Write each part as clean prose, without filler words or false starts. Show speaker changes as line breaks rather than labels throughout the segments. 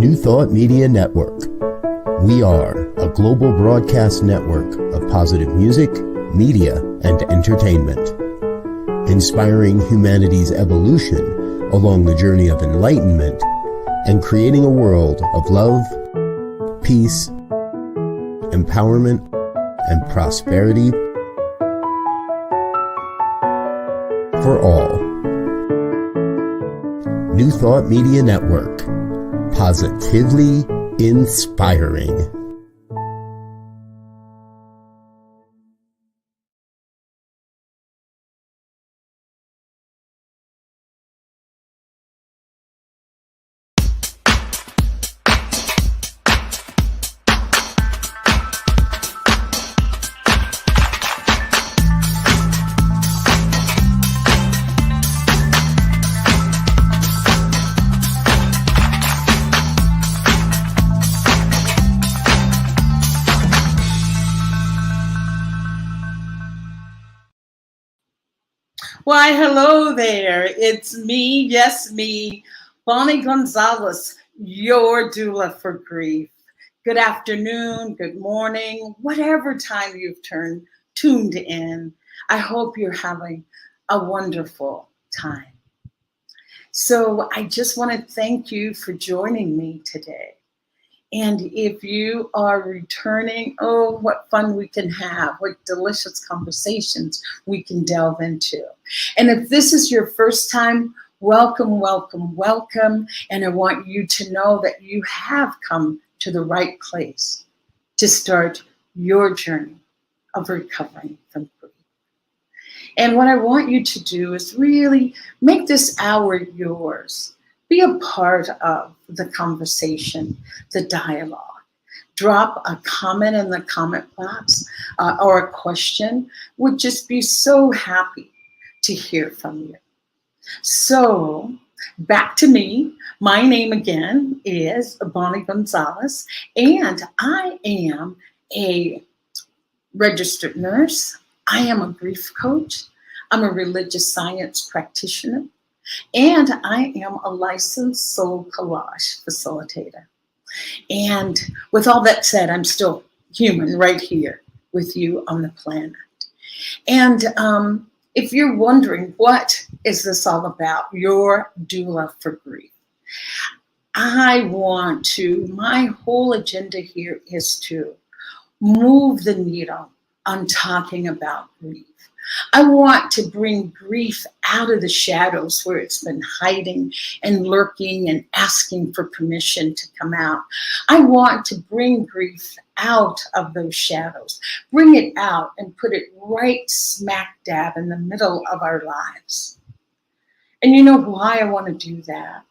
New Thought Media Network. We are a global broadcast network of positive music, media, and entertainment, inspiring humanity's evolution along the journey of enlightenment and creating a world of love, peace, empowerment, and prosperity for all. New Thought Media Network. Positively inspiring.
Why, hello there. It's me, yes, me, Bonnie Gonzalez, your doula for grief. Good afternoon, good morning, whatever time you've tuned in. I hope you're having a wonderful time. So I just want to thank you for joining me today. And if you are returning, oh, what fun we can have, what delicious conversations we can delve into. And if this is your first time, welcome, welcome, welcome. And I want you to know that you have come to the right place to start your journey of recovering from grief. And what I want you to do is really make this hour yours. Be a part of the conversation, the dialogue. Drop a comment in the comment box or a question. Would just be so happy to hear from you. So back to me. My name again is Bonnie Gonzalez, and I am a registered nurse. I am a grief coach. I'm a religious science practitioner. And I am a licensed soul collage facilitator. And with all that said, I'm still human right here with you on the planet. And if you're wondering, what is this all about? Your doula for grief. My whole agenda here is to move the needle on talking about grief. I want to bring grief out of the shadows where it's been hiding and lurking and asking for permission to come out. I want to bring grief out of those shadows, bring it out and put it right smack dab in the middle of our lives. And you know why I want to do that?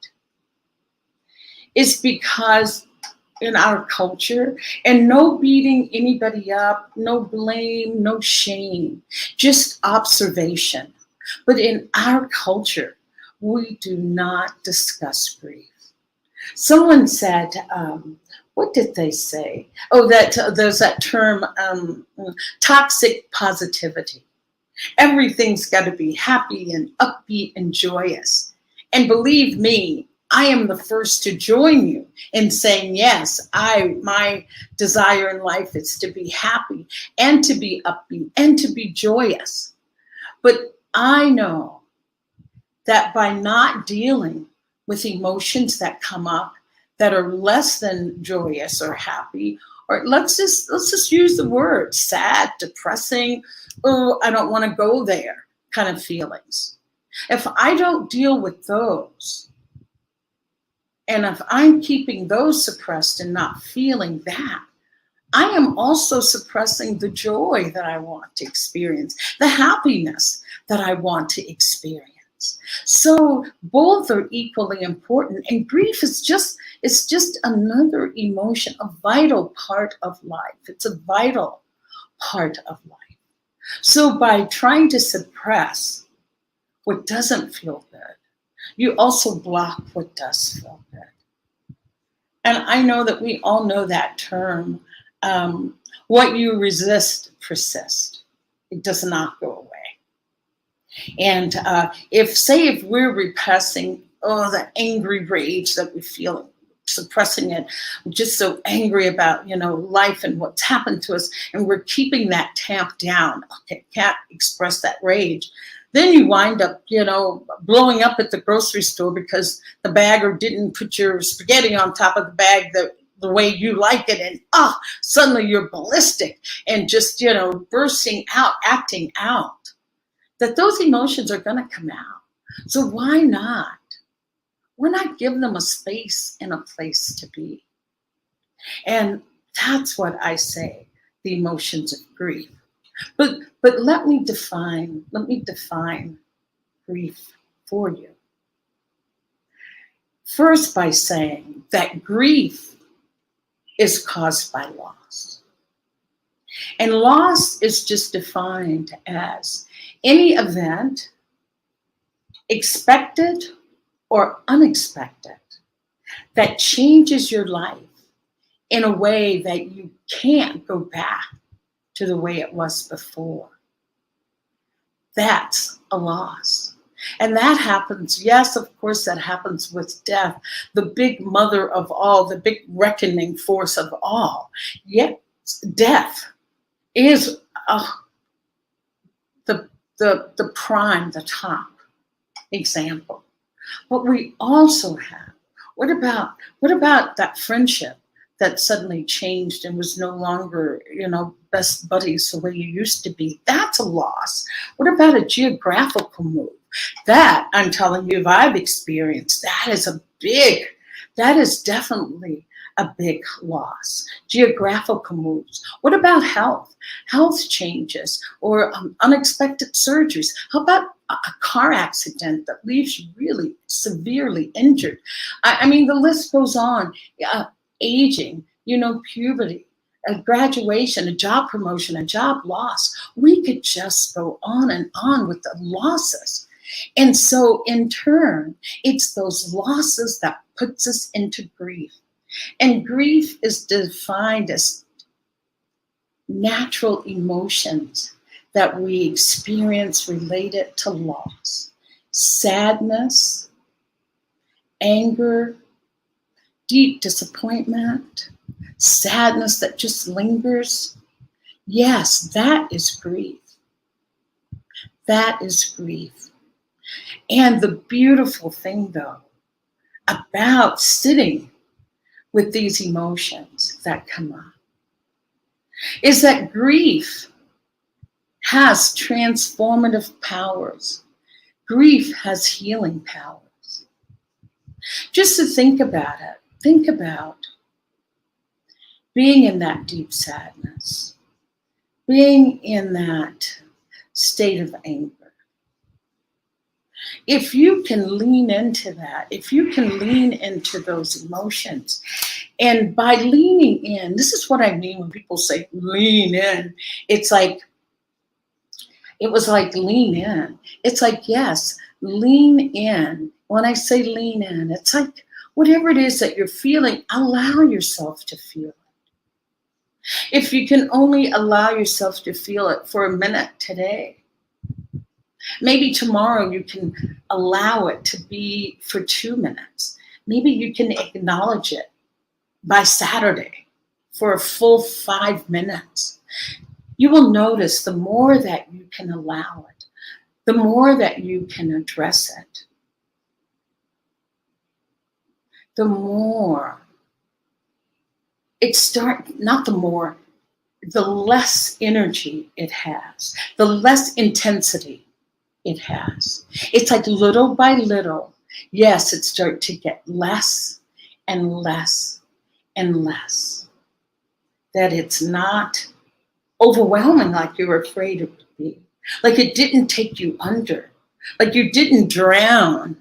It's because in our culture, and no beating anybody up, no blame, no shame, just observation. But in our culture, we do not discuss grief. Someone said, what did they say? Oh, there's that term, toxic positivity. Everything's got to be happy and upbeat and joyous. And believe me, I am the first to join you in saying, yes, my desire in life is to be happy and to be upbeat and to be joyous. But I know that by not dealing with emotions that come up that are less than joyous or happy, or let's just use the word sad, depressing, oh, I don't want to go there kind of feelings. If I don't deal with those, and if I'm keeping those suppressed and not feeling that, I am also suppressing the joy that I want to experience, the happiness that I want to experience. So both are equally important. And grief is just another emotion, a vital part of life. It's a vital part of life. So by trying to suppress what doesn't feel good, you also block what does feel good. And I know that we all know that term, what you resist persists. It does not go away. And if we're repressing, the angry rage that we feel suppressing it. We're just so angry about, life and what's happened to us. And we're keeping that tamped down. Okay, can't express that rage. Then you wind up, blowing up at the grocery store because the bagger didn't put your spaghetti on top of the bag the way you like it. And suddenly you're ballistic and just, bursting out, acting out. That those emotions are going to come out. So why not? Why not give them a space and a place to be? And that's what I say, the emotions of grief. But let me define grief for you. First, by saying that grief is caused by loss. And loss is just defined as any event, expected or unexpected, that changes your life in a way that you can't go back to the way it was before. That's a loss. And that happens, yes, of course, that happens with death, the big mother of all, the big reckoning force of all. Yet death is the prime, the top example. But we also have, what about that friendship that suddenly changed and was no longer, best buddies the way you used to be? That's a loss. What about a geographical move? That, I'm telling you, if I've experienced, that is definitely a big loss. Geographical moves. What about health? Health changes or unexpected surgeries. How about a car accident that leaves you really severely injured? I mean, the list goes on. Aging, puberty, a graduation, a job promotion, a job loss. We could just go on and on with the losses. And so in turn, it's those losses that puts us into grief. And grief is defined as natural emotions that we experience related to loss. Sadness, anger, deep disappointment, sadness that just lingers. Yes, that is grief. That is grief. And the beautiful thing, though, about sitting with these emotions that come up is that grief has transformative powers. Grief has healing powers. Just to think about it, think about being in that deep sadness, being in that state of anger. If you can lean into that, if you can lean into those emotions, and by leaning in, this is what I mean when people say lean in. It was like lean in. It's like, yes, lean in. When I say lean in, it's like whatever it is that you're feeling, allow yourself to feel it. If you can only allow yourself to feel it for a minute today, maybe tomorrow you can allow it to be for 2 minutes. Maybe you can acknowledge it by Saturday for a full 5 minutes. You will notice the more that you can allow it, the more that you can address it, the more the less energy it has, the less intensity it has. It's like little by little, yes, it starts to get less and less and less. That it's not overwhelming like you were afraid it would be. Like it didn't take you under. Like you didn't drown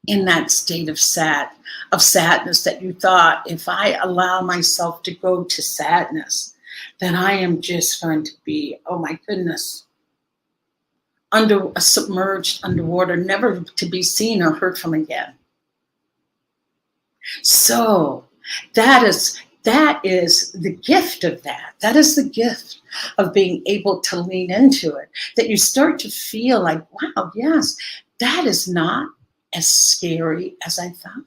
in that state of sadness that you thought, if I allow myself to go to sadness, then I am just going to be, oh my goodness, submerged underwater, never to be seen or heard from again. So that is the gift of that. That is the gift of being able to lean into it, that you start to feel like, wow, yes, that is not as scary as I thought.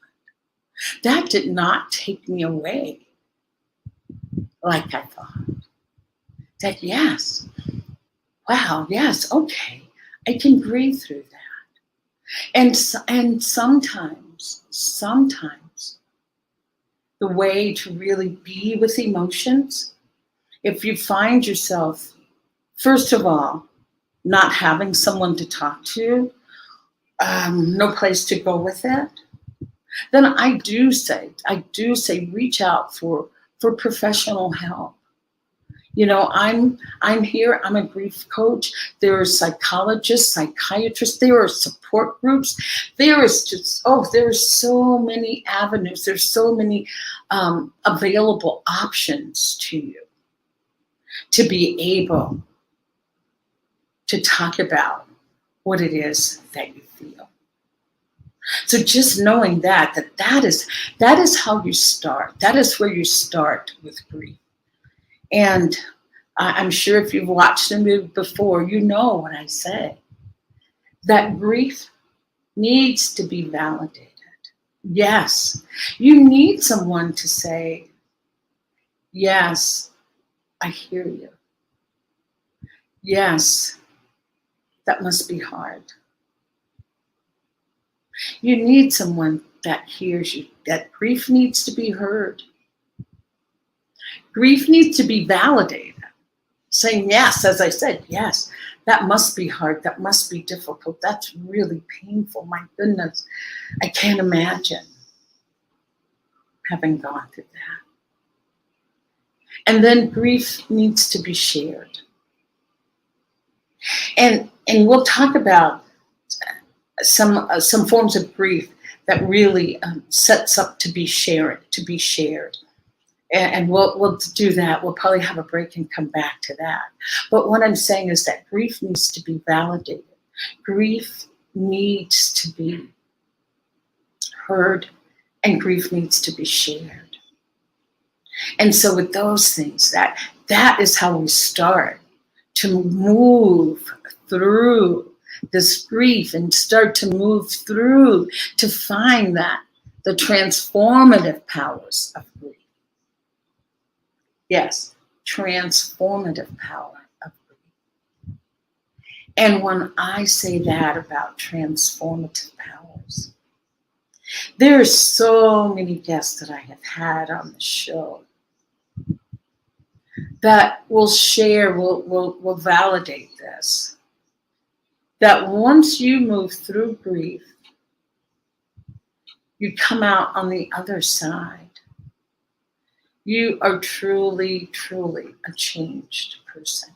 That did not take me away like I thought. That, yes, wow, yes, okay, I can breathe through that. And sometimes the way to really be with emotions, if you find yourself, first of all, not having someone to talk to, no place to go with it, then I do say, reach out for professional help. You know, I'm here, I'm a grief coach. There are psychologists, psychiatrists, there are support groups. There is just, there are so many avenues. There's so many available options to you to be able to talk about what it is that you feel. So just knowing that is how you start. That is where you start with grief. And I'm sure if you've watched a movie before, you know what I say. That grief needs to be validated. Yes, you need someone to say, yes, I hear you. Yes, that must be hard. You need someone that hears you. That grief needs to be heard. Grief needs to be validated. Saying yes, as I said, yes, that must be hard. That must be difficult. That's really painful. My goodness, I can't imagine having gone through that. And then grief needs to be shared. And we'll talk about some forms of grief that really sets up to be shared. And we'll do that. We'll probably have a break and come back to that. But what I'm saying is that grief needs to be validated. Grief needs to be heard, and grief needs to be shared. And so with those things, that is how we start to move through this grief and start to move through to find that the transformative powers of grief. Yes, transformative power of grief. And when I say that about transformative powers, there are so many guests that I have had on the show that will share, will validate this. That once you move through grief, you come out on the other side. You are truly, truly a changed person.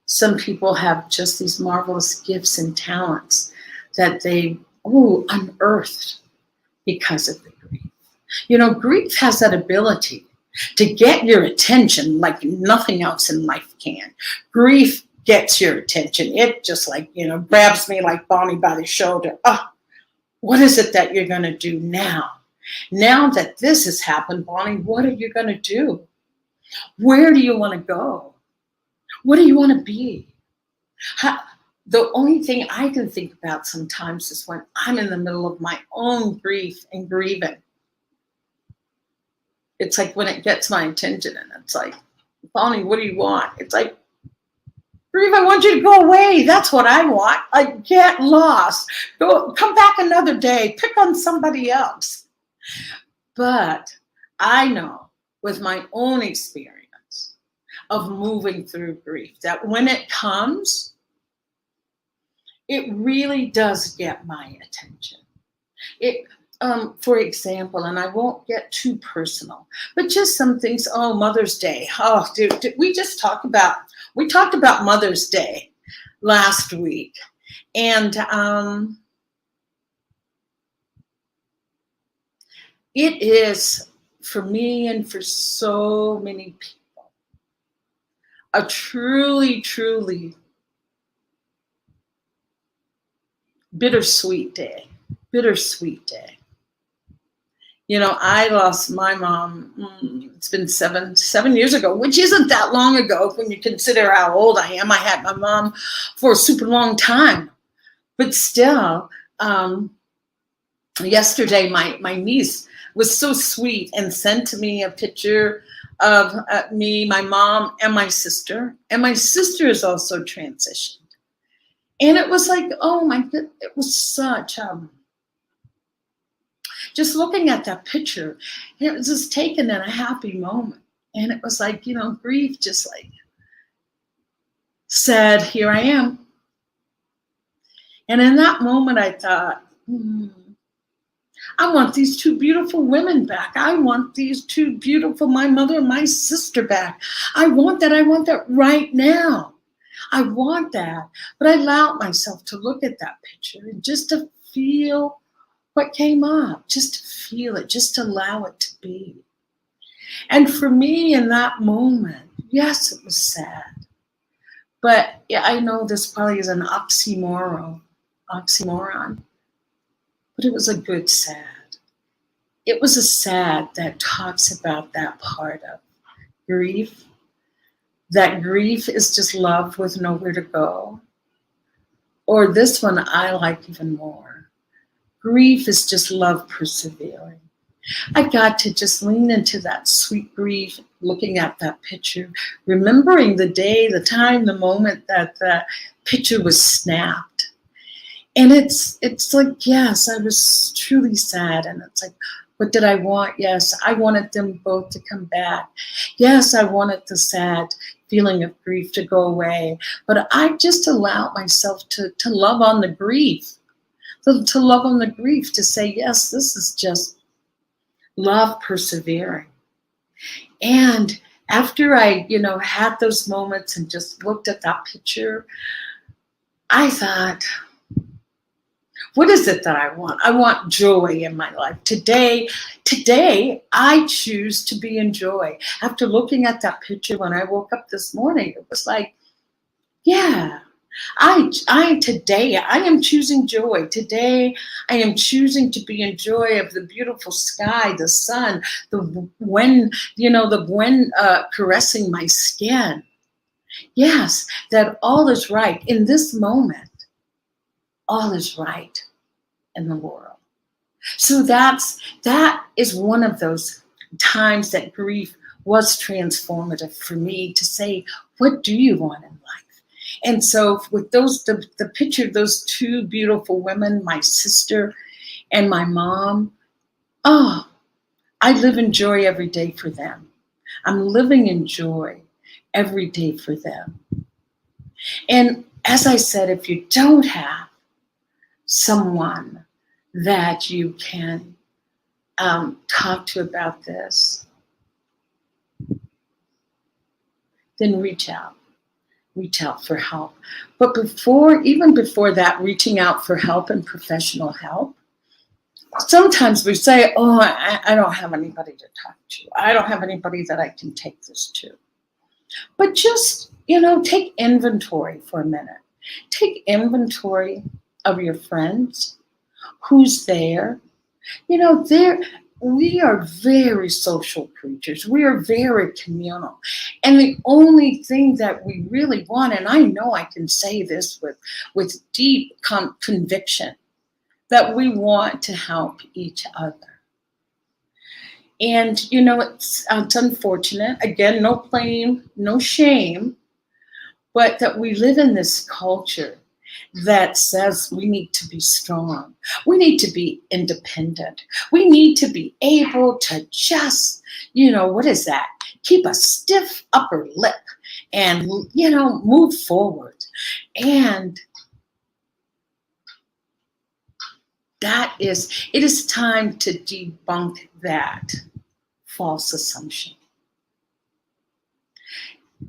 Some people have just these marvelous gifts and talents that they unearthed because of the grief. You know, grief has that ability to get your attention like nothing else in life can. Grief gets your attention. It just grabs me like Bonnie by the shoulder. What is it that you're going to do now? Now that this has happened, Bonnie, what are you going to do? Where do you want to go? What do you want to be? The only thing I can think about sometimes is when I'm in the middle of my own grief and grieving. It's like when it gets my attention and it's like, Bonnie, what do you want? It's like, grief, I want you to go away. That's what I want. I get lost. Come back another day. Pick on somebody else. But I know with my own experience of moving through grief that when it comes, it really does get my attention. For example, and I won't get too personal, but just some things. Mother's Day. Did we just talk about? We talked about Mother's Day last week, and it is, for me and for so many people, a truly, truly bittersweet day. Bittersweet day. You know, I lost my mom, it's been seven years ago, which isn't that long ago when you consider how old I am. I had my mom for a super long time. But still, yesterday, my niece was so sweet and sent to me a picture of me, my mom, and my sister. And my sister is also transitioned. And it was like, oh my God, it was such just looking at that picture, it was just taken in a happy moment. And it was like, grief just like said, here I am. And in that moment, I thought, I want these two beautiful women back. I want these two beautiful, my mother and my sister back. I want that right now. I want that. But I allowed myself to look at that picture and just to feel what came up, just to feel it, just to allow it to be. And for me in that moment, yes, it was sad. But yeah, I know this probably is an oxymoron, but it was a good sad. It was a sad that talks about that part of grief. That grief is just love with nowhere to go. Or this one I like even more. Grief is just love persevering. I got to just lean into that sweet grief, looking at that picture, remembering the day, the time, the moment that the picture was snapped. And it's like, yes, I was truly sad. And it's like, what did I want? Yes, I wanted them both to come back. Yes, I wanted the sad feeling of grief to go away. But I just allowed myself to love on the grief, to love on the grief, to say, yes, this is just love persevering. And after I, had those moments and just looked at that picture, I thought, what is it that I want? I want joy in my life. Today, I choose to be in joy. After looking at that picture when I woke up this morning, it was like, yeah, today I am choosing joy. Today I am choosing to be in joy of the beautiful sky, the sun, the wind caressing my skin. Yes, that all is right in this moment. All is right in the world. So that is one of those times that grief was transformative for me to say, what do you want in life? And so with the picture of those two beautiful women, my sister and my mom, I live in joy every day for them. I'm living in joy every day for them. And as I said, if you don't have someone that you can talk to about this, then reach out for help. But even before that, reaching out for help and professional help, sometimes we say, I don't have anybody to talk to. I don't have anybody that I can take this to. But just, take inventory for a minute. Take inventory of your friends, who's there. We are very social creatures. We are very communal. And the only thing that we really want, and I know I can say this with deep conviction, that we want to help each other. And, it's unfortunate. Again, no blame, no shame, but that we live in this culture that says we need to be strong. We need to be independent. We need to be able to just, what is that? Keep a stiff upper lip and, move forward. And it is time to debunk that false assumption.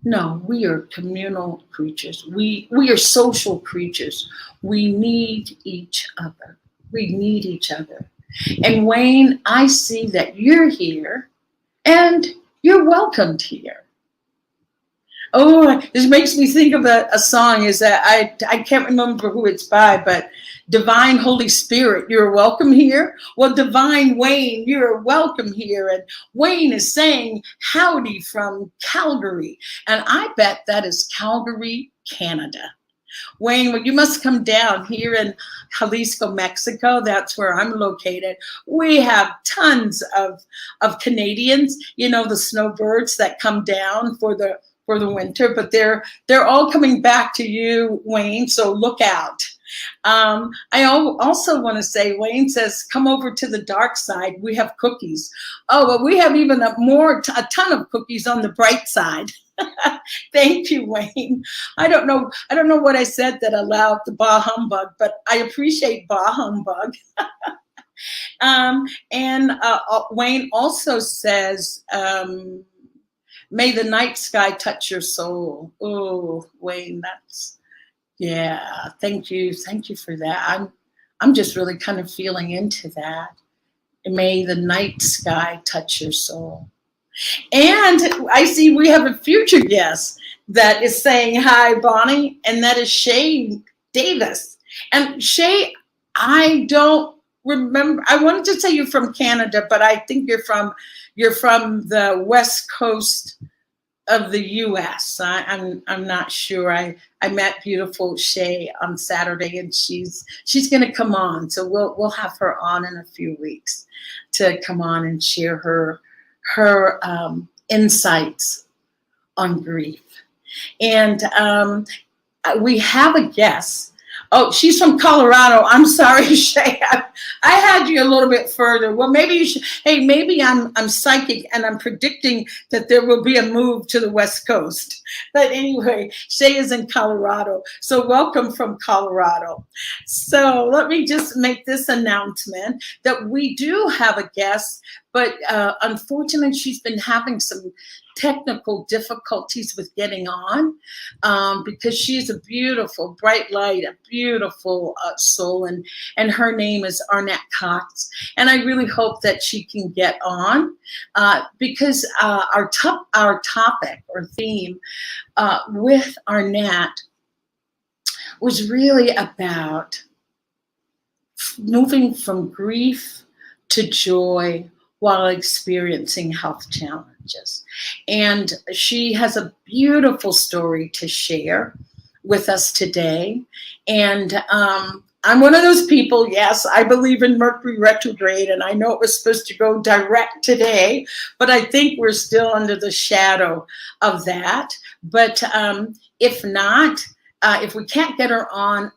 No, we are communal creatures. We are social creatures. We need each other. We need each other. And Wayne, I see that you're here and you're welcomed here. Oh, this makes me think of a song. Is that I can't remember who it's by, but Divine Holy Spirit, you're welcome here. Well, Divine Wayne, you're welcome here. And Wayne is saying howdy from Calgary. And I bet that is Calgary, Canada. Wayne, well, you must come down here in Jalisco, Mexico. That's where I'm located. We have tons of Canadians, you know, the snowbirds that come down for the winter, but they're all coming back to you, Wayne, so look out. I also want to say, Wayne says, come over to the dark side. We have cookies. Oh, but we have even a ton of cookies on the bright side. Thank you, Wayne. I don't know what I said that allowed the bah humbug, but I appreciate bah humbug. Wayne also says, may the night sky touch your soul. Oh, Wayne, yeah, thank you for that. I'm just really kind of feeling into that. May the night sky touch your soul. And I see we have a future guest that is saying hi, Bonnie, and that is Shay Davis. And Shay, I don't remember. I wanted to say you're from Canada, but I think you're from the West Coast of the U.S. I'm not sure. I met beautiful Shay on Saturday, and she's going to come on. So we'll have her on in a few weeks to come on and share her insights on grief. And we have a guest. Oh, she's from Colorado. I'm sorry, Shay. I had you a little bit further. Well, maybe you should. Hey, maybe I'm psychic and I'm predicting that there will be a move to the West Coast. But anyway, Shay is in Colorado. So welcome from Colorado. So let me just make this announcement that we do have a guest, but unfortunately, she's been having some technical difficulties with getting on because she's a beautiful, bright light, a beautiful soul, and her name is Arnett Cox. And I really hope that she can get on because our topic or theme with Arnett was really about moving from grief to joy while experiencing health challenges. And she has a beautiful story to share with us today. And I'm one of those people, yes, I believe in Mercury retrograde, and I know it was supposed to go direct today, but I think we're still under the shadow of that. But if not, if we can't get her on,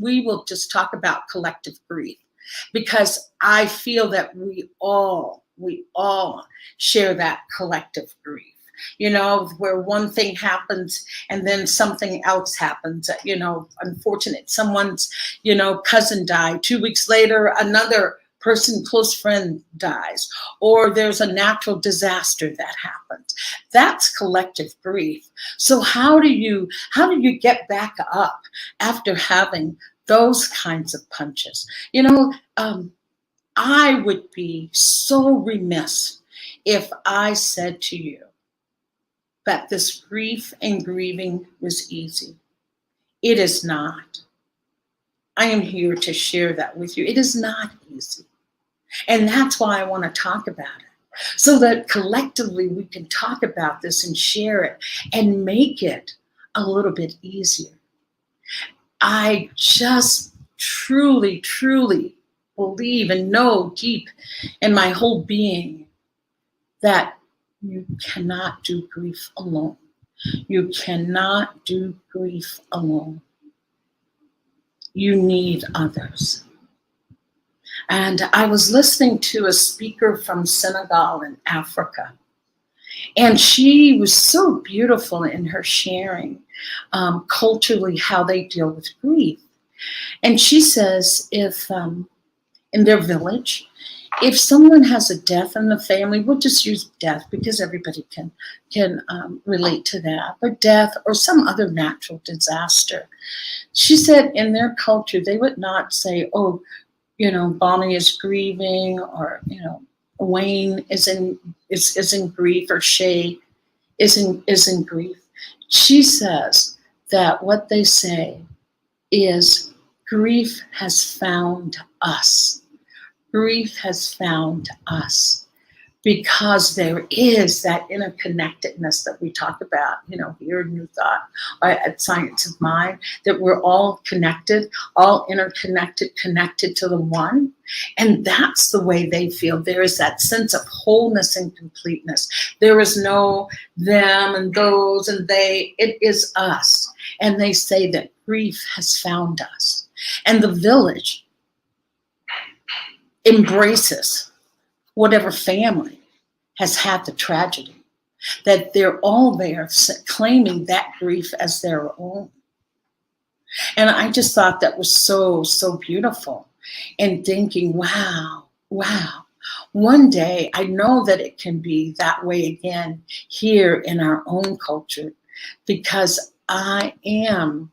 we will just talk about collective grief, because I feel that we all share that collective grief, you know, where one thing happens and then something else happens, you know, unfortunate, someone's, you know, cousin died. 2 weeks later, another person, close friend dies, or there's a natural disaster that happens. That's collective grief. So how do you get back up after having those kinds of punches? You know, I would be so remiss if I said to you that this grief and grieving was easy. It is not. I am here to share that with you. It is not easy. And that's why I want to talk about it, so that collectively we can talk about this and share it and make it a little bit easier. I just truly, truly believe and know deep in my whole being that you cannot do grief alone. You cannot do grief alone. You need others. And I was listening to a speaker from Senegal in Africa, and she was so beautiful in her sharing culturally how they deal with grief. And she says if in their village, if someone has a death in the family, we'll just use death because everybody can relate to that, but death or some other natural disaster. She said in their culture, they would not say, oh, you know, Bonnie is grieving, or, you know, Wayne is in grief, or Shay is in grief. She says that what they say is grief has found us. Grief has found us. because there is that interconnectedness that we talk about, here in New Thought, at Science of Mind, that we're all connected, all interconnected, connected to the one. And that's the way they feel. There is that sense of wholeness and completeness. There is no them and those and they. It is us. And they say that grief has found us. And the village embraces whatever family has had the tragedy, that they're all there claiming that grief as their own. And I just thought that was so, so beautiful, and thinking, wow. One day, I know that it can be that way again here in our own culture, because I am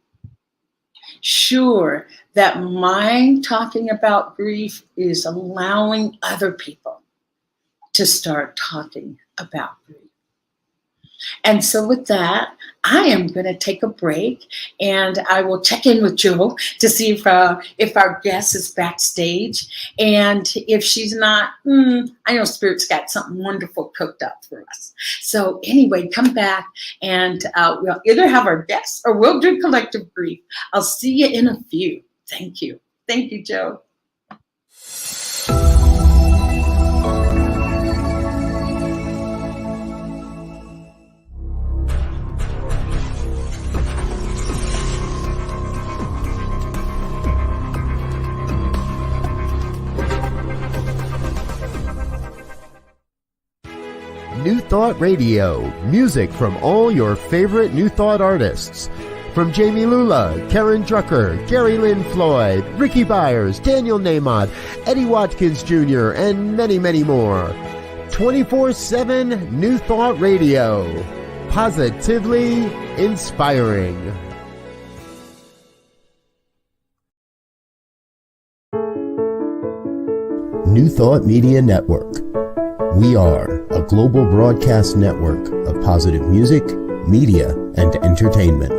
sure that my talking about grief is allowing other people to start talking about grief. And so with that, I am going to take a break, and I will check in with Joe to see if our guest is backstage. And if she's not, I know Spirit's got something wonderful cooked up for us. So anyway, come back, and we'll either have our guests or we'll do collective grief. I'll see you in a few. Thank you. Thank you, Joe.
New Thought Radio, music from all your favorite New Thought artists. From Jamie Lula, Karen Drucker, Gary Lynn Floyd, Ricky Byers, Daniel Nahmod, Eddie Watkins Jr., and many, many more. 24/7 New Thought Radio. Positively inspiring. New Thought Media Network. We are a global broadcast network of positive music, media, and entertainment,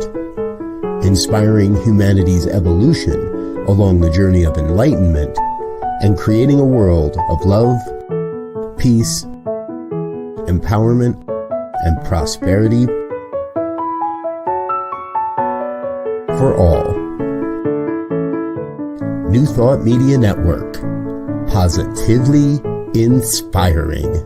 inspiring humanity's evolution along the journey of enlightenment and creating a world of love, peace, empowerment, and prosperity for all. New Thought Media Network. Positively inspiring.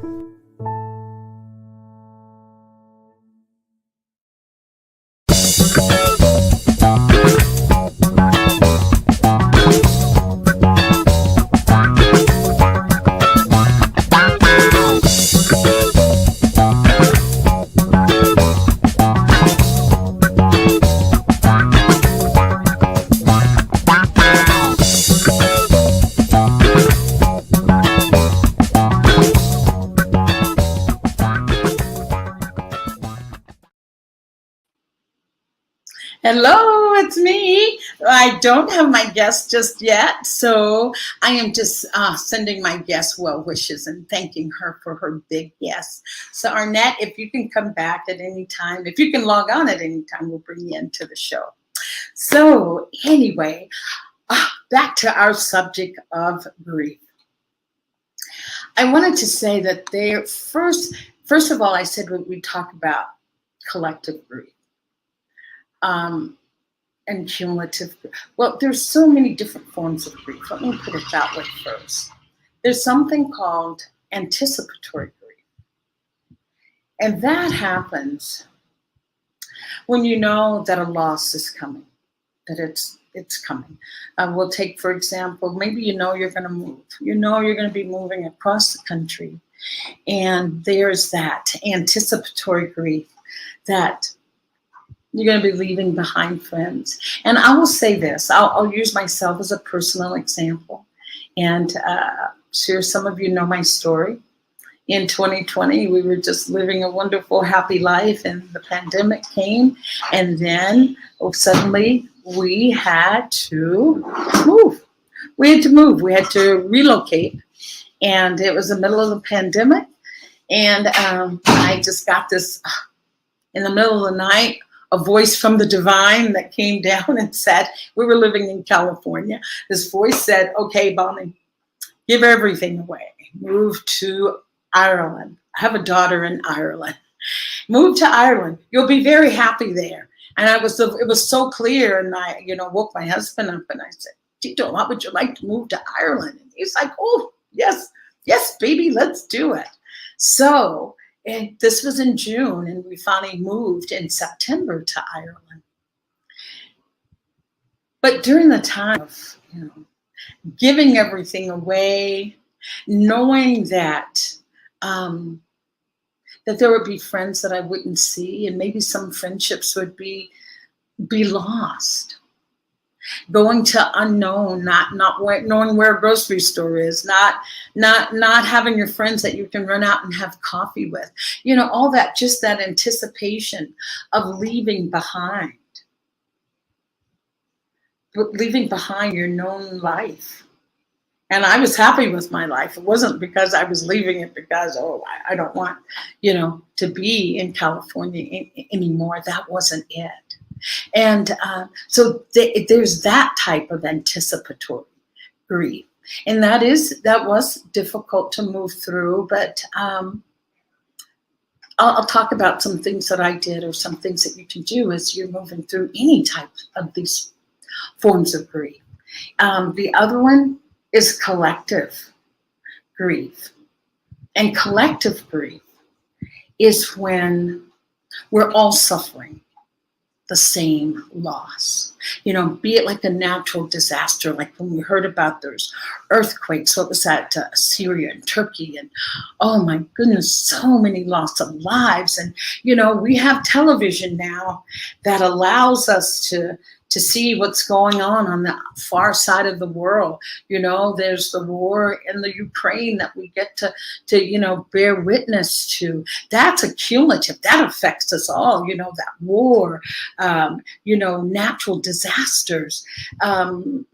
Hello, it's me. I don't have my guest just yet, so I am just sending my guest well wishes and thanking her for her big yes. So Arnett, if you can come back at any time, if you can log on at any time, we'll bring you into the show. So anyway, back to our subject of grief. I wanted to say that first of all, I said we'd talk about collective grief. And cumulative. Well, there's so many different forms of grief. Let me put it that way first. There's something called anticipatory grief. And that happens when you know that a loss is coming, that it's coming. We'll take, for example, maybe you're going to move. You're going to be moving across the country. And there's that anticipatory grief that you're going to be leaving behind friends. And I will say this, I'll use myself as a personal example. And sure, some of you know my story. In 2020, we were just living a wonderful, happy life, and the pandemic came. And then suddenly we had to move. We had to relocate. And it was the middle of the pandemic. And I just got this in the middle of the night, a voice from the divine that came down and said, we were living in California. This voice said, okay, Bonnie, give everything away. Move to Ireland. I have a daughter in Ireland. Move to Ireland. You'll be very happy there. And it was so clear. And I, woke my husband up and I said, Tito, how would you like to move to Ireland? And he's like, oh, yes, baby, let's do it. So, and this was in June, and we finally moved in September to Ireland. But during the time of, giving everything away, knowing that that there would be friends that I wouldn't see, and maybe some friendships would be lost. Going to unknown, not knowing where a grocery store is, not having your friends that you can run out and have coffee with, all that, just that anticipation of leaving behind your known life. And I was happy with my life. It wasn't because I was leaving it because, I don't want, to be in California anymore. That wasn't it. And so there's that type of anticipatory grief. And that was difficult to move through, but I'll talk about some things that I did, or some things that you can do as you're moving through any type of these forms of grief. The other one is collective grief. And collective grief is when we're all suffering the same loss. Be it like a natural disaster, like when we heard about those earthquakes, what was that, Syria and Turkey, and oh my goodness, so many loss of lives. And, we have television now that allows us to see what's going on the far side of the world. There's the war in the Ukraine that we get to bear witness to. That's a cumulative, that affects us all, that war, natural disasters, and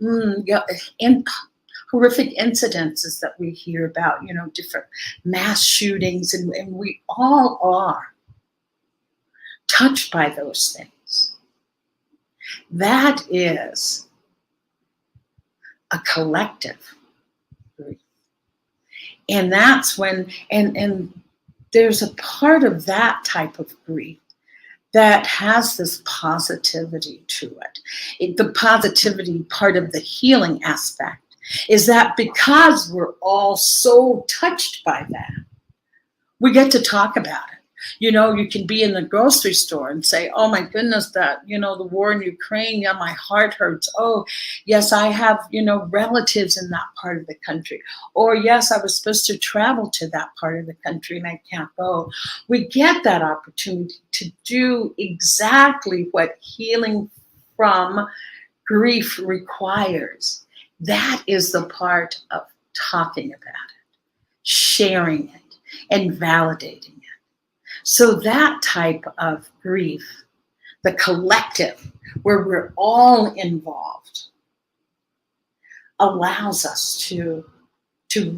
horrific incidences that we hear about, different mass shootings, and we all are touched by those things. That is a collective grief. And that's when, and there's a part of that type of grief that has this positivity to it. The positivity part of the healing aspect is that because we're all so touched by that, we get to talk about it. You can be in the grocery store and say, oh my goodness, that, the war in Ukraine, yeah, my heart hurts. Oh, yes, I have, relatives in that part of the country. Or yes, I was supposed to travel to that part of the country and I can't go. We get that opportunity to do exactly what healing from grief requires. That is the part of talking about it, sharing it, and validating it. So that type of grief, the collective, where we're all involved, allows us to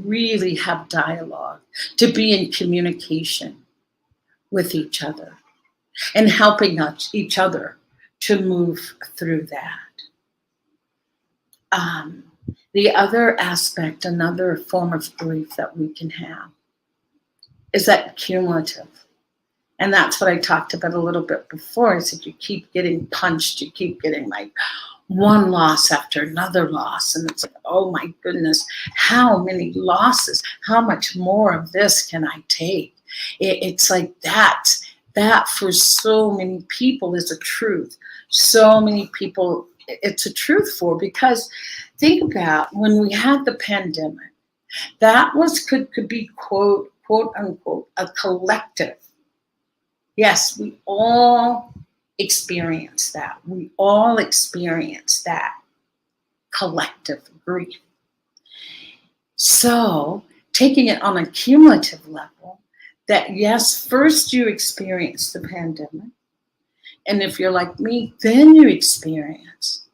really have dialogue, to be in communication with each other, and helping each other to move through that. The other aspect, another form of grief that we can have, is that cumulative. And that's what I talked about a little bit before. I said you keep getting punched, you keep getting like one loss after another loss. And it's like, oh my goodness, how many losses? How much more of this can I take? It's like that for so many people is a truth. So many people, it's a truth for, because think about when we had the pandemic, that could be quote unquote a collective. Yes, we all experience that. We all experience that collective grief. So taking it on a cumulative level, that yes, first you experience the pandemic. And if you're like me, then you experience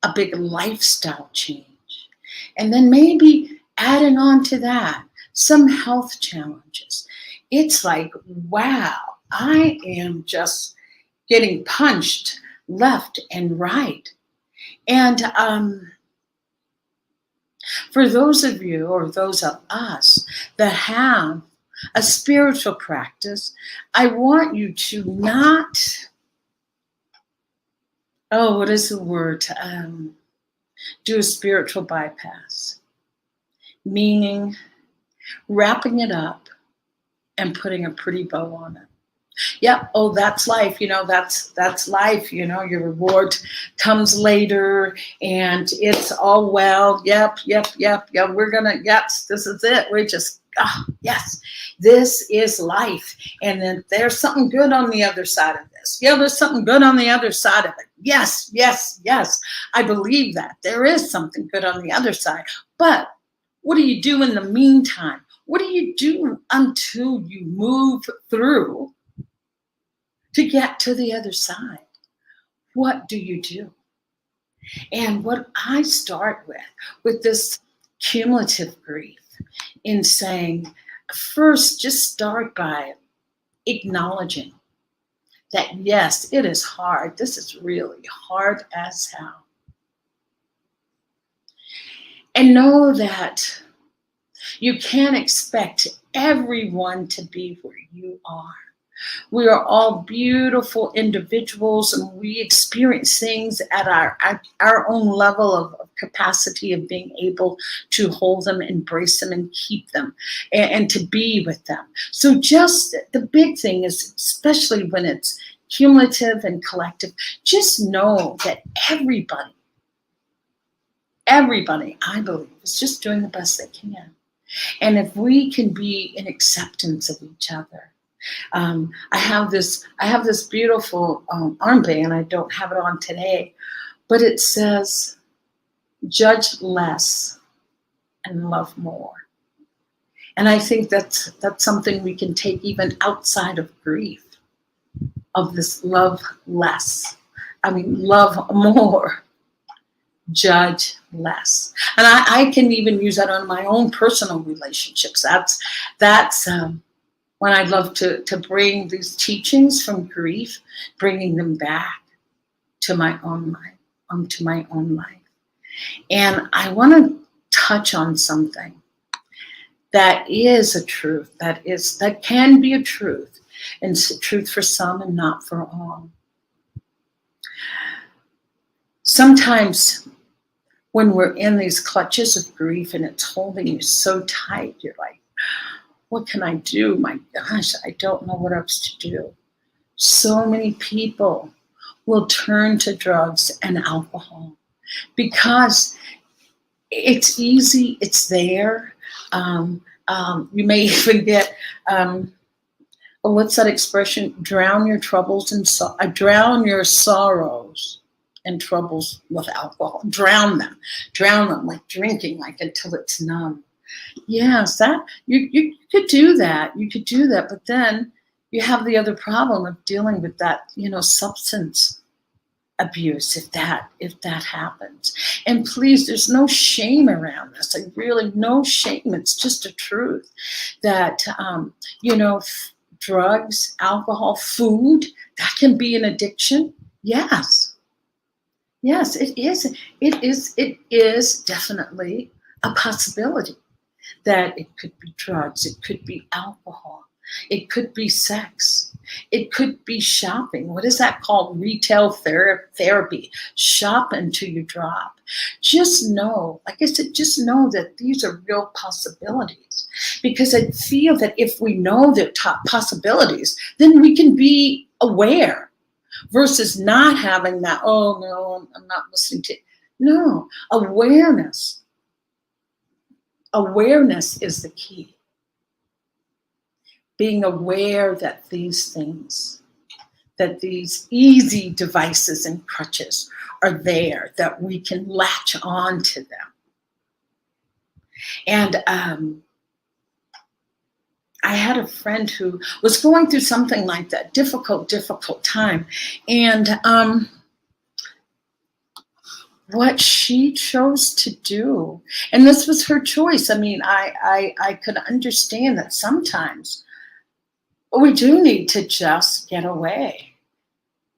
a big lifestyle change. And then maybe adding on to that, some health challenges. It's like, wow, I am just getting punched left and right. And for those of you, or those of us that have a spiritual practice, I want you to not, what is the word? Do a spiritual bypass, meaning wrapping it up and putting a pretty bow on it. Yep. Oh, that's life. That's life. Your reward comes later and it's all well. Yep. We're going to, yes, this is it. We're just, yes, this is life. And then there's something good on the other side of this. Yeah, there's something good on the other side of it. Yes. I believe that. There is something good on the other side. But what do you do in the meantime? What do you do until you move through to get to the other side? What do you do? And what I start with this cumulative grief, in saying, first, just start by acknowledging that, yes, it is hard. This is really hard as hell. And know that you can't expect everyone to be where you are. We are all beautiful individuals, and we experience things at our own level of capacity of being able to hold them, embrace them, and keep them, and to be with them. So just the big thing is, especially when it's cumulative and collective, just know that everybody, I believe, is just doing the best they can. And if we can be in acceptance of each other. I have this beautiful armband. I don't have it on today, but it says, judge less and love more. And I think that's something we can take even outside of grief, of this love less. Love more, judge less. And I can even use that on my own personal relationships. That's when I love to bring these teachings from grief, bringing them back to my own life, And I want to touch on something that is a truth, that can be a truth, and it's a truth for some and not for all. Sometimes when we're in these clutches of grief and it's holding you so tight, you're like, what can I do? My gosh, I don't know what else to do. So many people will turn to drugs and alcohol because it's easy, it's there. You may even get, what's that expression? Drown your troubles and drown your sorrows and troubles with alcohol. Drown them like drinking, like until it's numb. Yes, that you could do that. But then you have the other problem of dealing with that, substance abuse, if that happens. And please, there's no shame around this. No shame. It's just a truth that, drugs, alcohol, food, that can be an addiction. Yes, it is. It is definitely a possibility. That it could be drugs, it could be alcohol, it could be sex, it could be shopping. What is that called? Retail therapy. Shop until you drop. Just know, like I said, that these are real possibilities. Because I feel that if we know the top possibilities, then we can be aware versus not having that, oh no, I'm not listening to it. No, awareness. Awareness is the key. Being aware that these things, that these easy devices and crutches are there, that we can latch on to them. And I had a friend who was going through something like that, difficult time. And what she chose to do, and this was her choice. I could understand that sometimes we do need to just get away.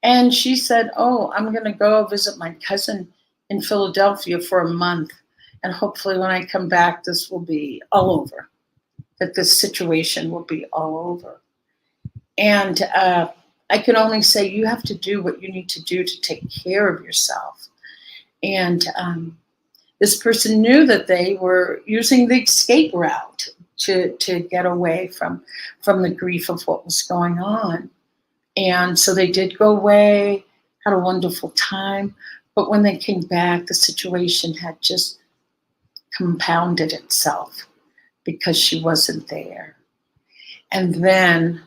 And she said, I'm going to go visit my cousin in Philadelphia for a month. And hopefully when I come back, this will be all over. that this situation will be all over. And I can only say you have to do what you need to do to take care of yourself. And this person knew that they were using the escape route to get away from the grief of what was going on. And so they did go away, had a wonderful time. But when they came back, the situation had just compounded itself because she wasn't there. And then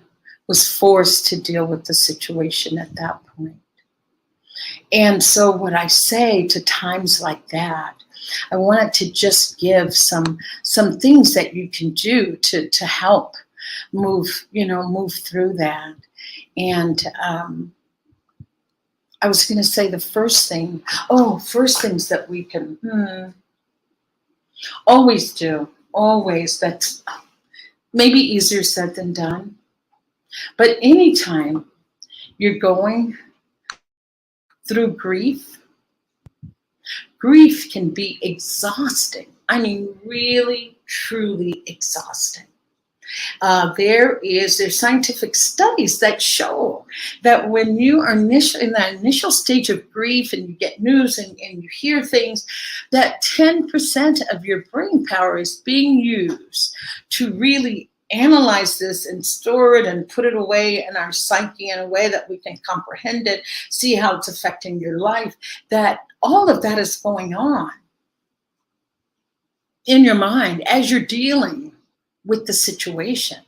was forced to deal with the situation at that point. And so what I say to times like that, I wanted to just give some things that you can do to help move through that. And I was going to say the first things that we can always do, always, that's maybe easier said than done. But anytime you're going through grief can be exhausting. I mean, really, truly exhausting. There's scientific studies that show that when you are in that initial stage of grief and you get news and you hear things, that 10% of your brain power is being used to really analyze this and store it and put it away in our psyche in a way that we can comprehend it, see how it's affecting your life, that all of that is going on in your mind as you're dealing with the situation.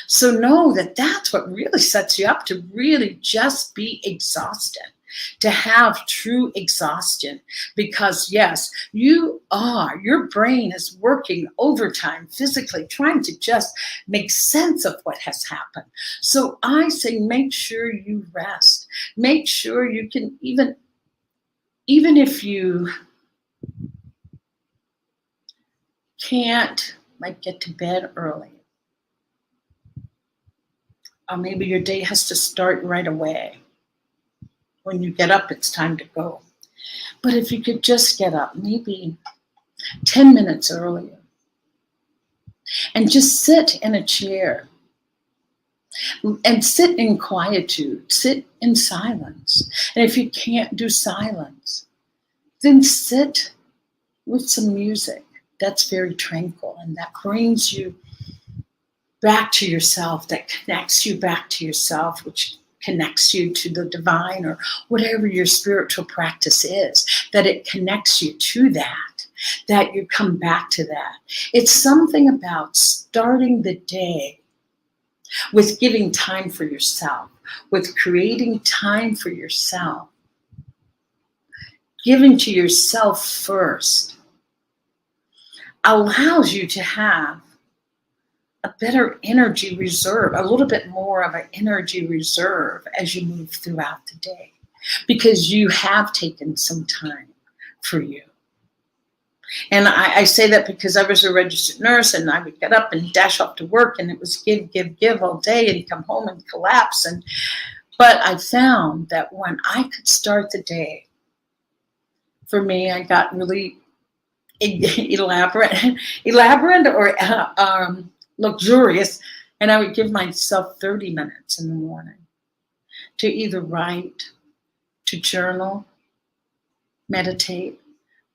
So know that that's what really sets you up to really just be exhausted, to have true exhaustion. Because yes, your brain is working overtime physically, trying to just make sense of what has happened. So I say, make sure you rest. Make sure you can, even if you can't get to bed early, or maybe your day has to start right away. When you get up, it's time to go. But if you could just get up maybe 10 minutes earlier and just sit in a chair and sit in quietude, sit in silence. And if you can't do silence, then sit with some music that's very tranquil and that brings you back to yourself, that connects you back to yourself, which connects you to the divine or whatever your spiritual practice is, that it connects you to that you come back to that. It's something about starting the day with giving time for yourself, with creating time for yourself, giving to yourself first, allows you to have a better energy reserve, a little bit more of an energy reserve as you move throughout the day, because you have taken some time for you. And I say that because I was a registered nurse and I would get up and dash off to work and it was give all day and come home and collapse. But I found that when I could start the day, for me, I got really elaborate or luxurious, and I would give myself 30 minutes in the morning to either write, to journal, meditate,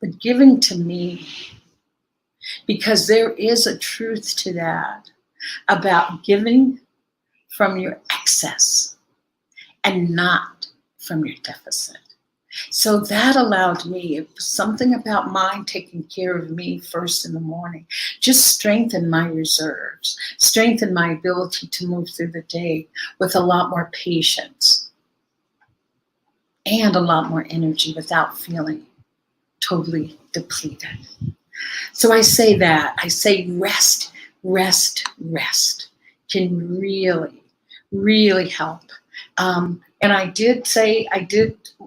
but giving to me, because there is a truth to that about giving from your excess and not from your deficit. So that allowed me, it was something about mine taking care of me first in the morning, just strengthen my reserves, strengthen my ability to move through the day with a lot more patience and a lot more energy without feeling totally depleted. So I say rest can really, really help. And I did,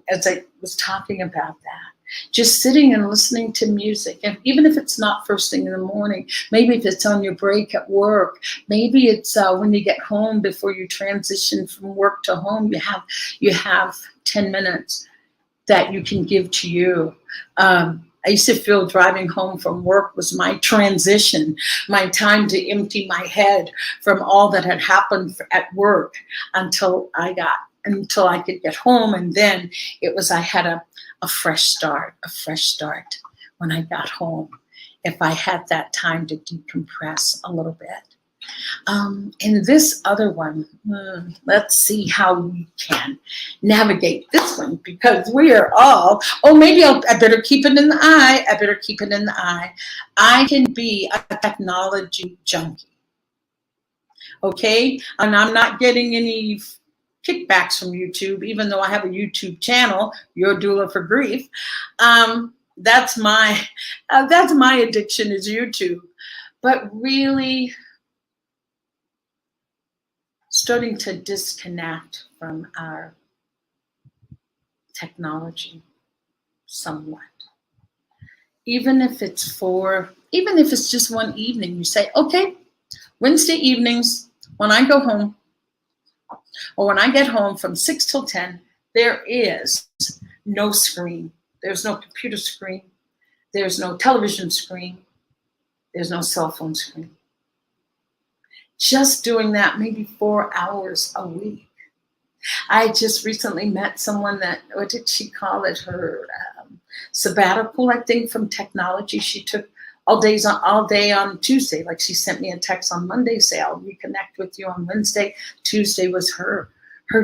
as I was talking about that, just sitting and listening to music. And even if it's not first thing in the morning, maybe if it's on your break at work, maybe it's when you get home before you transition from work to home, you have 10 minutes that you can give to you. I used to feel driving home from work was my transition, my time to empty my head from all that had happened at work until I could get home. And then it was, I had a fresh start when I got home, if I had that time to decompress a little bit. And this other one, let's see how we can navigate this one, because we are all, maybe I better keep it in the eye. I can be a technology junkie. Okay? And I'm not getting any kickbacks from YouTube, even though I have a YouTube channel, Your Doula for Grief. That's my addiction, is YouTube. But really starting to disconnect from our technology somewhat. Even if it's just one evening, you say, okay, Wednesday evenings, when I go home, or when I get home from 6 till 10, there is no screen. There's no computer screen. There's no television screen. There's no cell phone screen. Just doing that maybe 4 hours a week. I just recently met someone that, what did she call it? Her sabbatical, I think, from technology. She took all day on Tuesday. Like, she sent me a text on Monday, say, I'll reconnect with you on Wednesday. Tuesday was her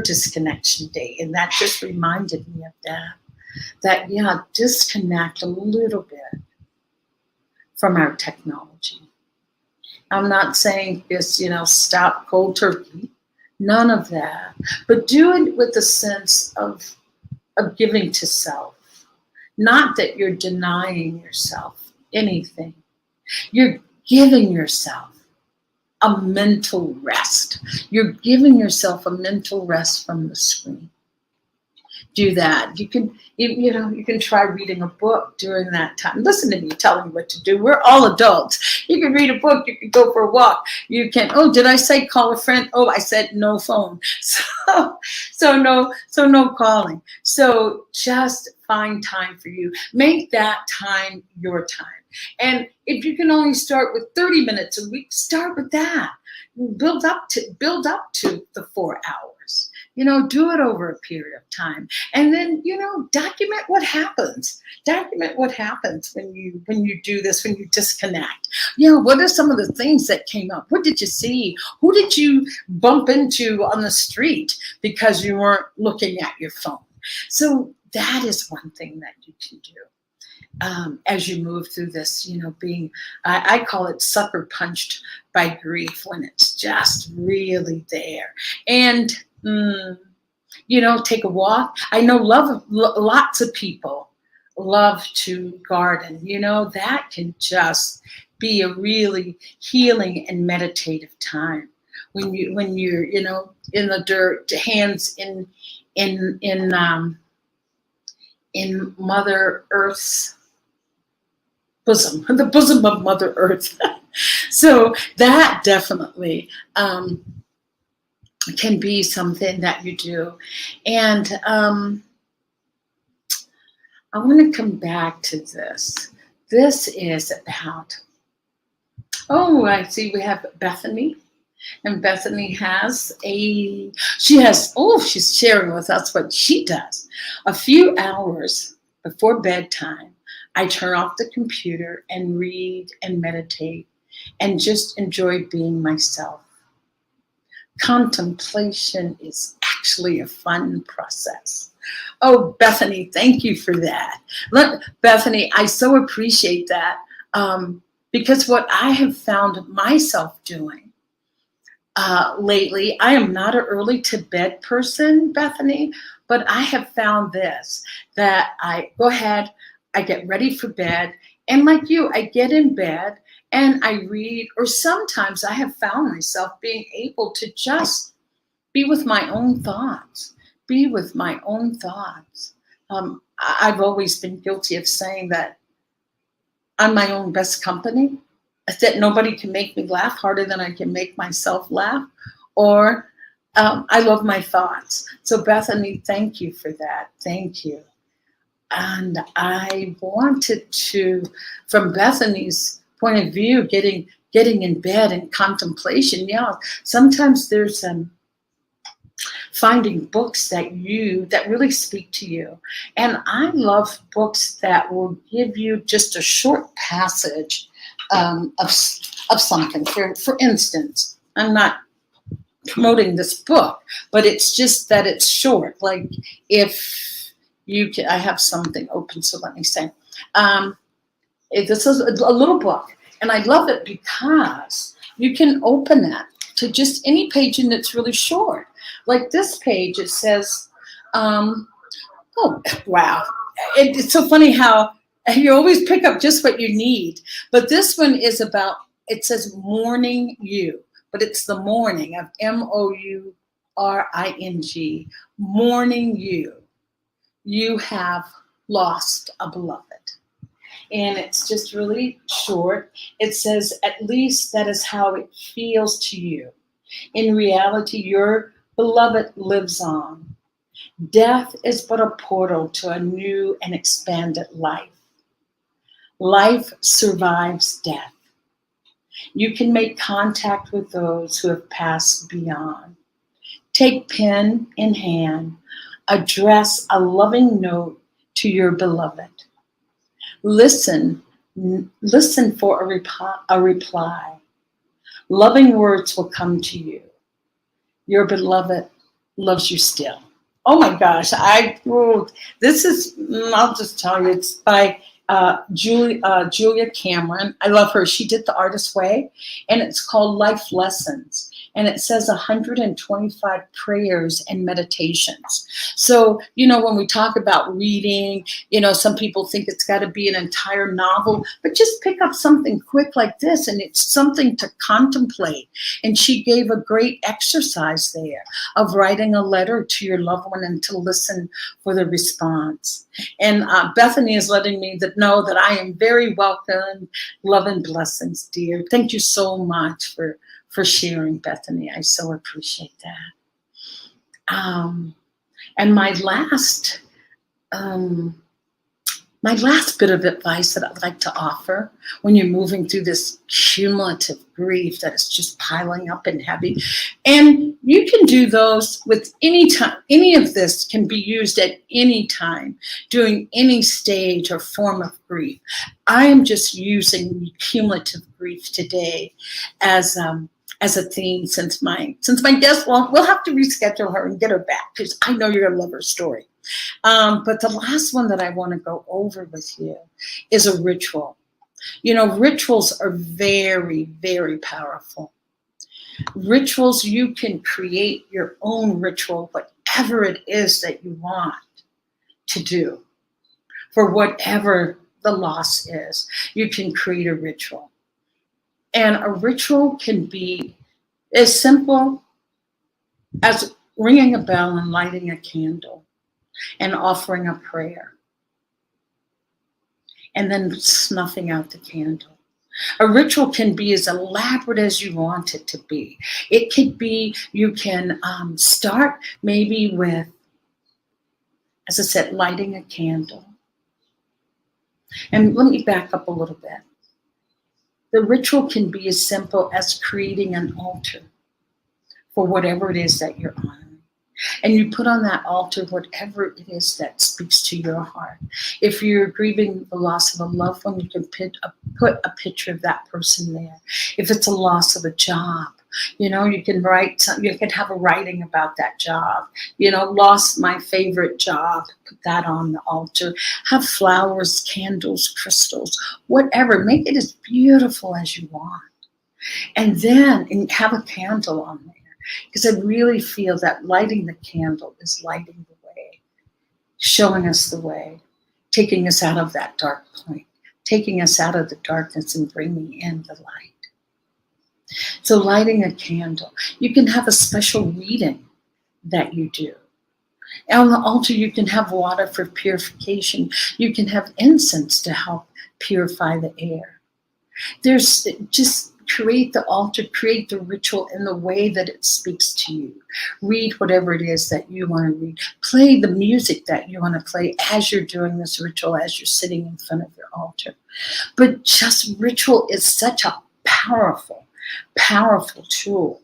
disconnection day. And that just reminded me of that, yeah, disconnect a little bit from our technology. I'm not saying just, stop cold turkey. None of that. But do it with a sense of giving to self. Not that you're denying yourself anything. You're giving yourself a mental rest. You're giving yourself a mental rest from the screen. Do that. You can try reading a book during that time. Listen to me telling you what to do. We're all adults. You can read a book. You can go for a walk. You can, did I say call a friend? I said no phone. So no calling. So just find time for you. Make that time your time. And if you can only start with 30 minutes a week, start with that. Build up to the 4 hours. Do it over a period of time. And then, document what happens. Document what happens when you do this, when you disconnect. What are some of the things that came up? What did you see? Who did you bump into on the street because you weren't looking at your phone? So that is one thing that you can do. As you move through this, I call it sucker punched by grief, when it's just really there. And take a walk. I know lots of people love to garden. That can just be a really healing and meditative time when you're in the dirt, hands in Mother Earth's bosom, the bosom of Mother Earth. So that definitely can be something that you do. And I want to come back to this. This is about, I see we have Bethany. And Bethany she's sharing with us what she does. A few hours before bedtime, I turn off the computer and read and meditate and just enjoy being myself. Contemplation is actually a fun process. Oh, Bethany, thank you for that. Bethany, I so appreciate that, because what I have found myself doing lately, I am not an early to bed person, Bethany, but I have found this, that I go ahead, I get ready for bed, and like you, I get in bed and I read, or sometimes I have found myself being able to just be with my own thoughts, I've always been guilty of saying that I'm my own best company, that nobody can make me laugh harder than I can make myself laugh, or I love my thoughts. So Bethany, thank you for that. Thank you. And I wanted to, from Bethany's point of view, getting in bed and contemplation. Yeah, sometimes there's finding books that really speak to you. And I love books that will give you just a short passage of something. For instance, I'm not promoting this book, but it's just that it's short. Like if you can, I have something open, so let me say, this is a little book, and I love it because you can open it to just any page, and it's really short. Like this page, it says, oh, wow. It's so funny how you always pick up just what you need. But this one is about, it says mourning you, but it's the morning of MOURING, mourning you. You have lost a beloved. And it's just really short. It says, at least that is how it feels to you. In reality, your beloved lives on. Death is but a portal to a new and expanded life. Life survives death. You can make contact with those who have passed beyond. Take pen in hand, address a loving note to your beloved. Listen for a reply. Loving words will come to you. Your beloved loves you still. Oh my gosh, this is, I'll just tell you, it's by Julia Cameron. I love her. She did The Artist's Way, and it's called Life Lessons. And it says 125 prayers and meditations. So, when we talk about reading, some people think it's got to be an entire novel, but just pick up something quick like this, and it's something to contemplate. And she gave a great exercise there of writing a letter to your loved one and to listen for the response. And Bethany is letting me know that I am very welcome. Love and blessings, dear. Thank you so much for sharing, Bethany. I so appreciate that. And my last bit of advice that I'd like to offer when you're moving through this cumulative grief that is just piling up and heavy, and you can do those with any time. Any of this can be used at any time during any stage or form of grief. I am just using cumulative grief today as a theme, since my guest, we'll have to reschedule her and get her back, because I know you're gonna love her story. But the last one that I want to go over with you is a ritual. Rituals are very, very powerful. Rituals, you can create your own ritual, whatever it is that you want to do. For whatever the loss is, you can create a ritual. And a ritual can be as simple as ringing a bell and lighting a candle and offering a prayer, and then snuffing out the candle. A ritual can be as elaborate as you want it to be. It could be, you can start maybe with, as I said, lighting a candle. And let me back up a little bit. The ritual can be as simple as creating an altar for whatever it is that you're honoring. And you put on that altar whatever it is that speaks to your heart. If you're grieving the loss of a loved one, you can put a picture of that person there. If it's a loss of a job, you can write something, you can have a writing about that job. Lost my favorite job, put that on the altar. Have flowers, candles, crystals, whatever. Make it as beautiful as you want. And then have a candle on there. Because I really feel that lighting the candle is lighting the way, showing us the way, taking us out of that dark point, taking us out of the darkness and bringing in the light. So lighting a candle. You can have a special reading that you do. And on the altar, you can have water for purification. You can have incense to help purify the air. There's just create the altar, create the ritual in the way that it speaks to you. Read whatever it is that you want to read. Play the music that you want to play as you're doing this ritual, as you're sitting in front of your altar. But just ritual is such a powerful, powerful tool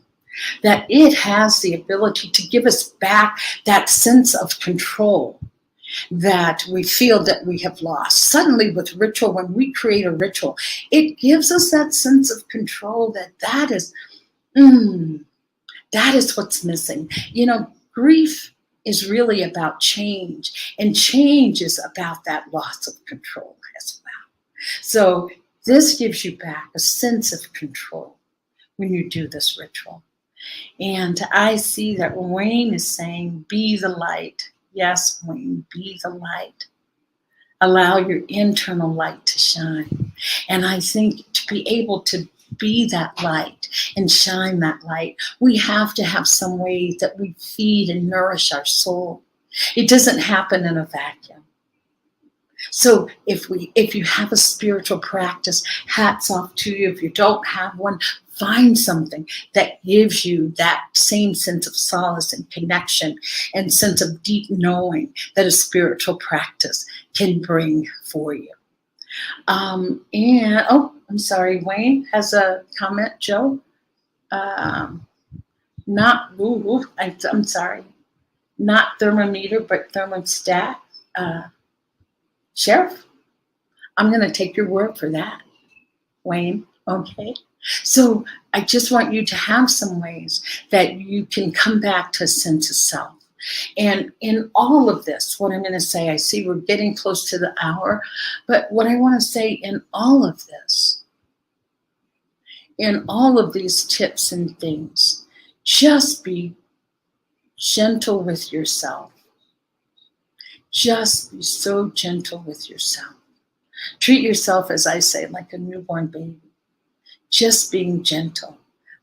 that it has the ability to give us back that sense of control that we feel that we have lost. Suddenly with ritual, when we create a ritual, it gives us that sense of control that is what's missing. You know, grief is really about change, and change is about that loss of control as well. So this gives you back a sense of control when you do this ritual. And I see that Wayne is saying, be the light. Yes, Wayne, be the light. Allow your internal light to shine. And I think to be able to be that light and shine that light, we have to have some way that we feed and nourish our soul. It doesn't happen in a vacuum. So if you have a spiritual practice, hats off to you. If you don't have one, find something that gives you that same sense of solace and connection and sense of deep knowing that a spiritual practice can bring for you. I'm sorry, Wayne has a comment, Joe. I'm sorry, not thermometer, but thermostat. Sheriff, I'm going to take your word for that, Wayne. Okay. So I just want you to have some ways that you can come back to a sense of self. And in all of this, what I'm going to say, I see we're getting close to the hour, but what I want to say in all of this, in all of these tips and things, just be gentle with yourself. Just be so gentle with yourself. Treat yourself, as I say, like a newborn baby. Just being gentle.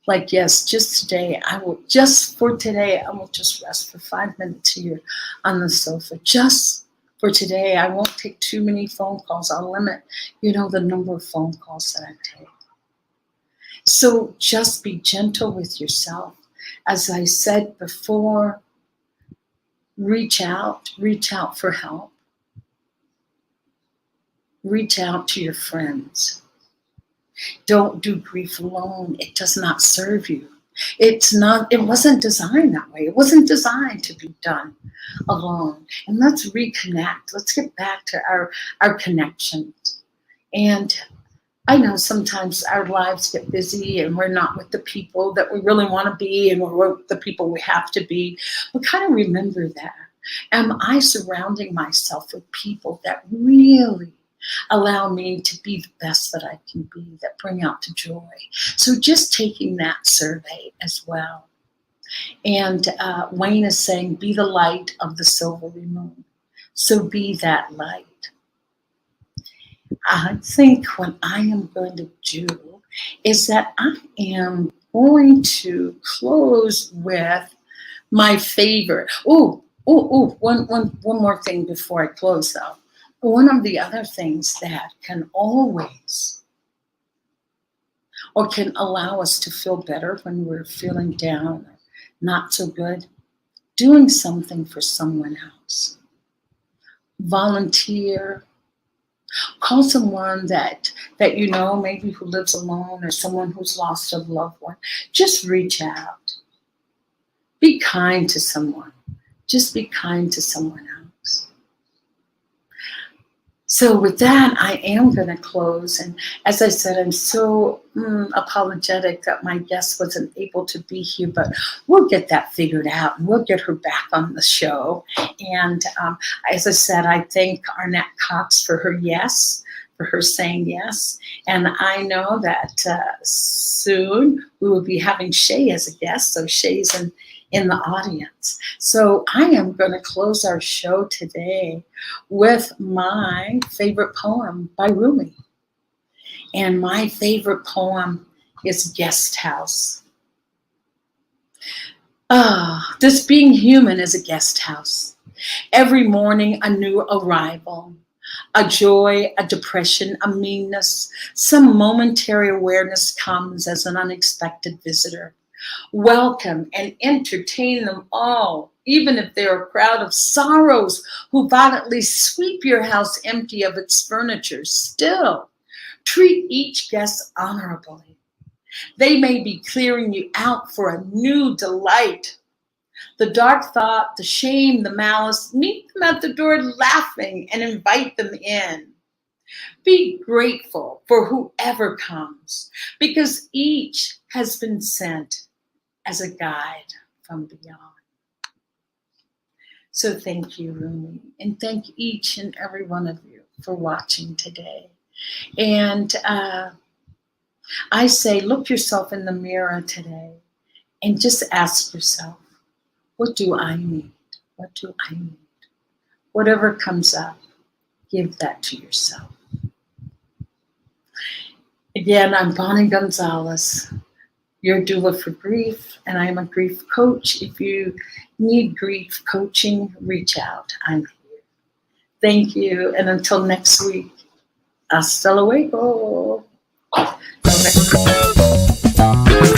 Like, yes, just for today, I will just rest for 5 minutes here on the sofa. Just for today, I won't take too many phone calls. I'll limit, the number of phone calls that I take. So just be gentle with yourself. As I said before, reach out for help. Reach out to your friends. Don't do grief alone. It does not serve you. It wasn't designed that way. It wasn't designed to be done alone. And let's reconnect. Let's get back to our connections. And I know sometimes our lives get busy and we're not with the people that we really want to be and we're with the people we have to be. But kind of remember that. Am I surrounding myself with people that really allow me to be the best that I can be, that bring out the joy? So just taking that survey as well. And Wayne is saying, be the light of the silvery moon. So be that light. I think what I am going to do is that I am going to close with my favorite. One more thing before I close though. One of the other things that can always, or can allow us to feel better when we're feeling down, or not so good, doing something for someone else. Volunteer. Call someone that maybe who lives alone or someone who's lost a loved one. Just reach out. Be kind to someone. Just be kind to someone else. So with that, I am going to close. And as I said, I'm so apologetic that my guest wasn't able to be here, but we'll get that figured out and we'll get her back on the show. And as I said, I thank Arnett Cox for her yes, for her saying yes. And I know that soon we will be having Shay as a guest. So Shay's in the audience. So I am going to close our show today with my favorite poem by Rumi. And my favorite poem is Guest House. This being human is a guest house. Every morning a new arrival. A joy, a depression, a meanness, some momentary awareness comes as an unexpected visitor. Welcome and entertain them all, even if they're a crowd of sorrows who violently sweep your house empty of its furniture. Still, treat each guest honorably. They may be clearing you out for a new delight. The dark thought, the shame, the malice, meet them at the door laughing and invite them in. Be grateful for whoever comes, because each has been sent as a guide from beyond. So thank you, Rumi, and thank each and every one of you for watching today. And I say, look yourself in the mirror today and just ask yourself, what do I need? What do I need? Whatever comes up, give that to yourself. Again, I'm Bonnie Gonzalez, your doula for grief, and I'm a grief coach. If you need grief coaching, reach out. I'm here. Thank you, and until next week, hasta luego. Till next week.